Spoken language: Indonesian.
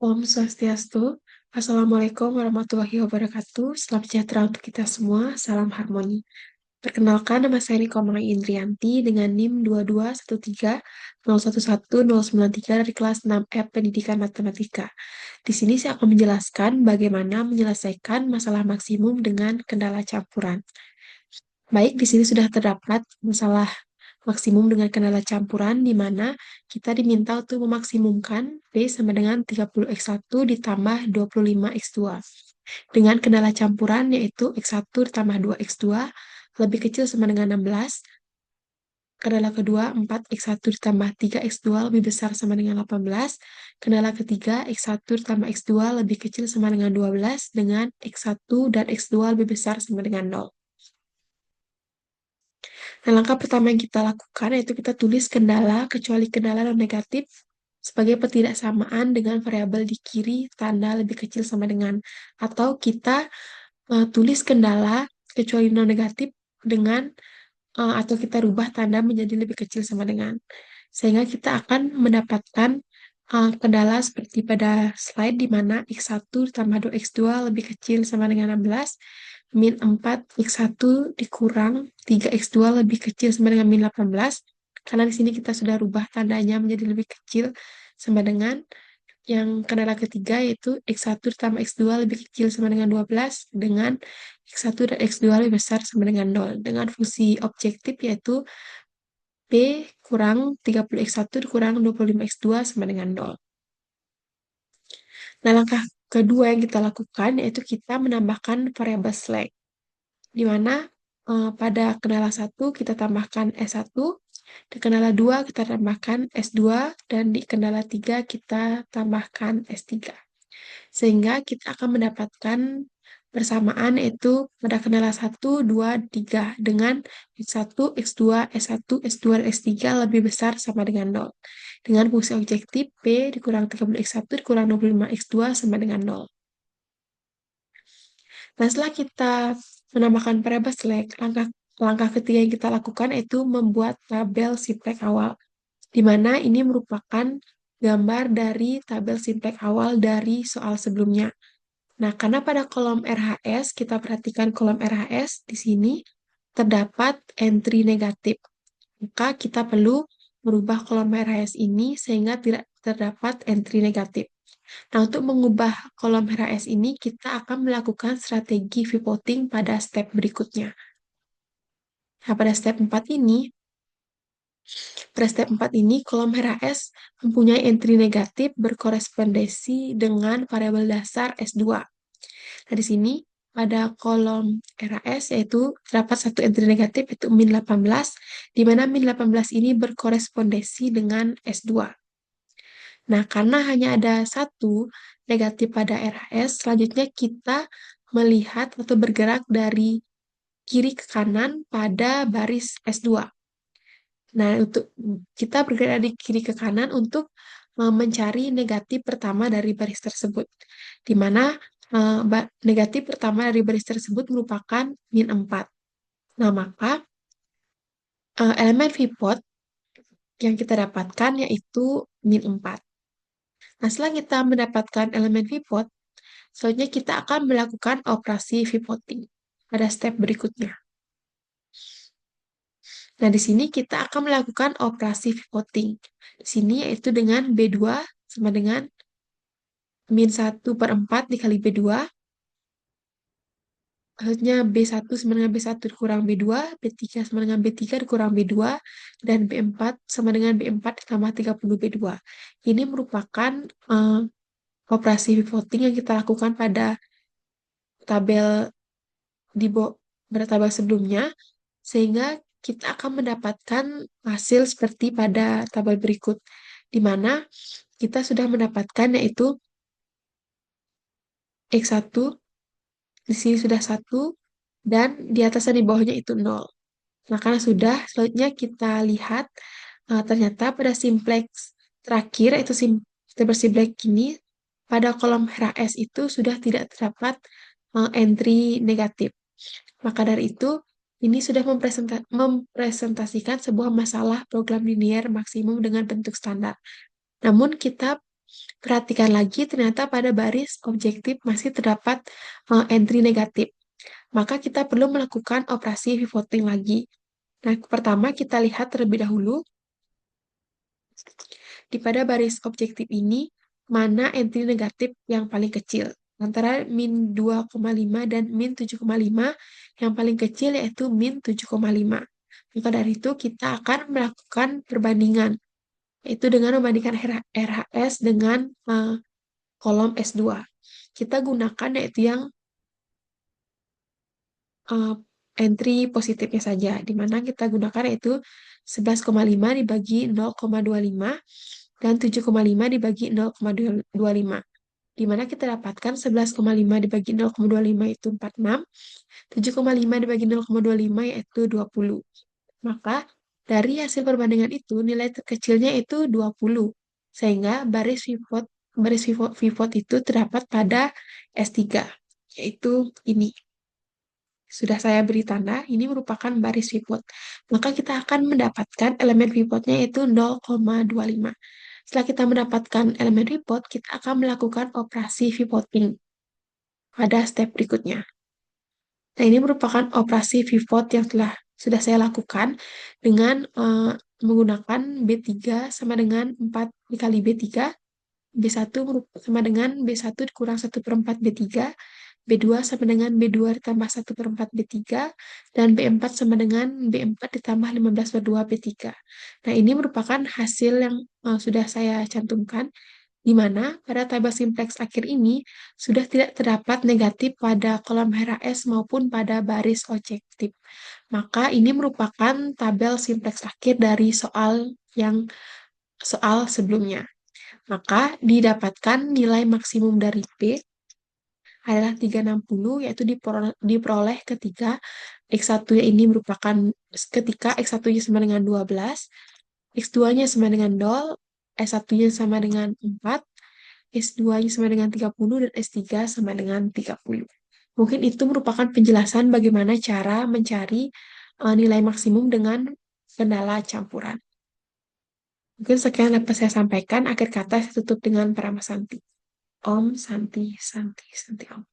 Om Swastiastu. Assalamualaikum warahmatullahi wabarakatuh. Salam sejahtera untuk kita semua. Salam harmoni. Perkenalkan, nama saya Riko Mai Indrianti dengan NIM 22130110093 dari kelas 6F Pendidikan Matematika. Di sini saya akan menjelaskan bagaimana menyelesaikan masalah maksimum dengan kendala campuran. Baik, di sini sudah terdapat masalah maksimum dengan kendala campuran, di mana kita diminta untuk memaksimumkan B sama dengan 30x1 ditambah 25x2. Dengan kendala campuran yaitu x1 ditambah 2x2 lebih kecil sama dengan 16. Kendala kedua, 4x1 ditambah 3x2 lebih besar sama dengan 18. Kendala ketiga, x1 ditambah x2 lebih kecil sama dengan 12, dengan x1 dan x2 lebih besar sama dengan 0. Nah, langkah pertama yang kita lakukan yaitu kita tulis kendala kecuali kendala non negatif sebagai ketidaksamaan dengan variabel di kiri tanda lebih kecil sama dengan, atau kita tulis kendala kecuali non negatif dengan atau kita rubah tanda menjadi lebih kecil sama dengan, sehingga kita akan mendapatkan kendala seperti pada slide di mana x1 ditambah 2x2 lebih kecil sama dengan 16, min 4x1 dikurang 3x2 lebih kecil sama dengan min 18. Karena di sini kita sudah rubah tandanya menjadi lebih kecil sama dengan yang kendala ketiga, yaitu x1 ditambah x2 lebih kecil sama dengan 12, dengan x1 dan x2 lebih besar sama dengan 0, dengan fungsi objektif yaitu B kurang 30x1 dikurang 25x2 sama dengan 0. Nah, langkah kedua yang kita lakukan yaitu kita menambahkan variabel slack, di mana pada kendala 1 kita tambahkan S1, di kendala 2 kita tambahkan S2, dan di kendala 3 kita tambahkan S3. Sehingga kita akan mendapatkan persamaan yaitu pada kendala 1, 2, 3 dengan X1, X2, S1, S2, dan S3 lebih besar sama dengan 0. Dengan fungsi objektif P dikurang 30x1 dikurang 25x2 sama dengan 0. Nah, setelah kita menambahkan variabel slack, langkah ketiga yang kita lakukan yaitu membuat tabel simplex awal, di mana ini merupakan gambar dari tabel simplex awal dari soal sebelumnya. Nah, karena pada kolom RHS, kita perhatikan kolom RHS di sini terdapat entry negatif. Maka kita perlu merubah kolom RHS ini sehingga tidak terdapat entry negatif. Nah, untuk mengubah kolom RHS ini, kita akan melakukan strategi pivoting pada step berikutnya. Nah, pada step 4 ini, kolom RHS mempunyai entry negatif berkorespondensi dengan variabel dasar S2. Nah, di sini pada kolom RAS yaitu terdapat satu entry negatif yaitu min 18, di mana min 18 ini berkorespondensi dengan S2. Nah, karena hanya ada satu negatif pada RAS, selanjutnya kita melihat atau bergerak dari kiri ke kanan pada baris S2. Nah, untuk kita bergerak dari kiri ke kanan untuk mencari negatif pertama dari baris tersebut, di mana negatif pertama dari baris tersebut merupakan min 4. Nah, maka elemen pivot yang kita dapatkan yaitu min 4. Nah, setelah kita mendapatkan elemen pivot, selanjutnya kita akan melakukan operasi pivoting pada step berikutnya. Nah, di sini kita akan melakukan operasi pivoting. Di sini yaitu dengan B2 sama dengan min 1/4 dikali B2. Maksudnya B1 sama dengan B1 dikurang B2, B3 sama dengan B3 dikurang B2, dan B4 sama dengan B4 ditambah 30 B2. Ini merupakan operasi pivoting yang kita lakukan pada tabel pada tabel sebelumnya, sehingga kita akan mendapatkan hasil seperti pada tabel berikut, di mana kita sudah mendapatkan yaitu X1, di sini sudah 1, dan di atas dan di bawahnya itu 0. Nah, karena sudah, selanjutnya kita lihat ternyata pada simplex terakhir, yaitu tabel simplex ini, pada kolom HRS itu sudah tidak terdapat entry negatif. Maka dari itu, ini sudah mempresentasikan sebuah masalah program linear maksimum dengan bentuk standar. Namun, kita perhatikan lagi ternyata pada baris objektif masih terdapat entry negatif. Maka kita perlu melakukan operasi pivoting lagi. Nah, pertama kita lihat terlebih dahulu di pada baris objektif ini mana entry negatif yang paling kecil. Antara min 2,5 dan min 7,5 yang paling kecil yaitu min 7,5. Maka dari itu kita akan melakukan perbandingan, yaitu dengan membandingkan RHS dengan kolom S2. Kita gunakan yaitu yang uh, entry positifnya saja, di mana kita gunakan yaitu 11,5 dibagi 0,25 dan 7,5 dibagi 0,25. Di mana kita dapatkan 11,5 dibagi 0,25 itu 46, 7,5 dibagi 0,25 yaitu 20. Maka dari hasil perbandingan itu nilai terkecilnya itu 20. Sehingga baris pivot itu terdapat pada S3, yaitu ini. Sudah saya beri tanda, ini merupakan baris pivot. Maka kita akan mendapatkan elemen pivotnya itu 0,25. Setelah kita mendapatkan elemen pivot, kita akan melakukan operasi pivoting pada step berikutnya. Nah, ini merupakan operasi pivot yang sudah saya lakukan dengan menggunakan B3 sama dengan 4 dikali B3, B1 sama dengan B1 dikurang 1 per 4 B3, B2 sama dengan B2 ditambah 1 per 4 B3, dan B4 sama dengan B4 ditambah 15 per 2 B3. Nah, ini merupakan hasil yang sudah saya cantumkan, di mana pada tabel simplex akhir ini sudah tidak terdapat negatif pada kolom HRS maupun pada baris objektif. Maka ini merupakan tabel simplex akhir dari soal sebelumnya. Maka didapatkan nilai maksimum dari P adalah 360, yaitu diperoleh ketika X1-nya ini merupakan ketika X1-nya sama dengan 12, X2-nya sama dengan 0, S1-nya sama dengan 4, S2-nya sama dengan 30, dan S3 sama dengan 30. Mungkin itu merupakan penjelasan bagaimana cara mencari nilai maksimum dengan kendala campuran. Mungkin sekian dapat saya sampaikan. Akhir kata saya tutup dengan Parama Santi. Om Santi Santi Santi Om.